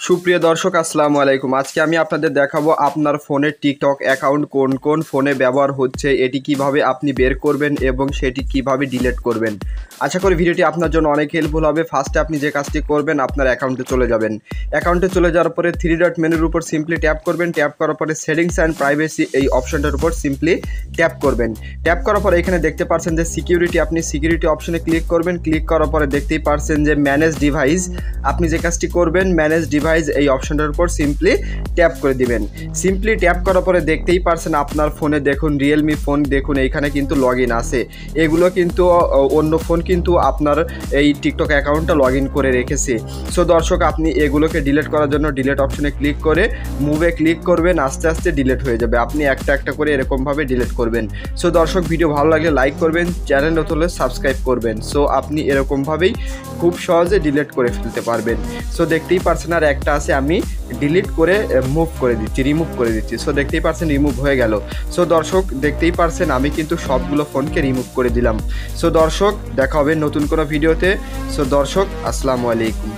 সুপ্রিয় দর্শক আসসালামু আলাইকুম। আজকে আমি আপনাদের দেখাবো আপনার ফোনের টিকটক অ্যাকাউন্ট কোন কোন ফোনে ব্যবহার হচ্ছে, এটি কিভাবে আপনি বের করবেন এবং সেটি কিভাবে ডিলিট করবেন। আশা করি ভিডিওটি আপনার জন্য অনেক হেল্পফুল হবে। ফার্স্টে আপনি যে কাজটি করবেন, আপনার অ্যাকাউন্টে চলে যাবেন। অ্যাকাউন্টে চলে যাওয়ার পরে থ্রি ডট মেনুর উপর সিম্পলি ট্যাপ করবেন। ট্যাপ করার পরে সেটিংস অ্যান্ড প্রাইভেসি এই অপশনটার উপর সিম্পলি ট্যাপ করবেন। ট্যাপ করার পরে এখানে দেখতে পাচ্ছেন যে সিকিউরিটি, আপনি সিকিউরিটি অপশনে ক্লিক করবেন। ক্লিক করার পরে দেখতেই পাচ্ছেন যে ম্যানেজ ডিভাইস, আপনি যে কাজটি করবেন ম্যানেজ ডিভাইস এই অপশনটার উপর সিম্পলি ট্যাপ করে দিবেন। সিম্পলি ট্যাপ করার পরে দেখতেই পারছেন আপনার ফোনে দেখুন রিয়েলমি ফোন, দেখুন এইখানে কিন্তু লগ ইন আছে। এগুলো কিন্তু অন্য ফোন কিন্তু আপনার এই টিকটক অ্যাকাউন্টটা লগ ইন করে রেখেছে। সো দর্শক, আপনি এগুলোকে ডিলিট করার জন্য ডিলিট অপশনে ক্লিক করে মুভে ক্লিক করবেন, আস্তে আস্তে ডিলিট হয়ে যাবে। আপনি একটা একটা করে এরকমভাবে ডিলিট করবেন। সো দর্শক, ভিডিও ভালো লাগলে লাইক করবেন, চ্যানেল নতুন হলে সাবস্ক্রাইব করবেন। সো আপনি এরকমভাবেই খুব সহজে ডিলিট করে ফেলতে পারবেন। সো দেখতেই পারছেন আর একটা আছে, আমি ডিলিট করে রিমুভ করে দিচ্ছি। সো দেখতেই পারছেন রিমুভ হয়ে গেল। সো দর্শক, দেখতেই পারছেন আমি কিন্তু সবগুলো ফোনকে রিমুভ করে দিলাম। সো দর্শক, দেখা হবে নতুন কোনো ভিডিওতে। সো দর্শক, আসসালামু আলাইকুম।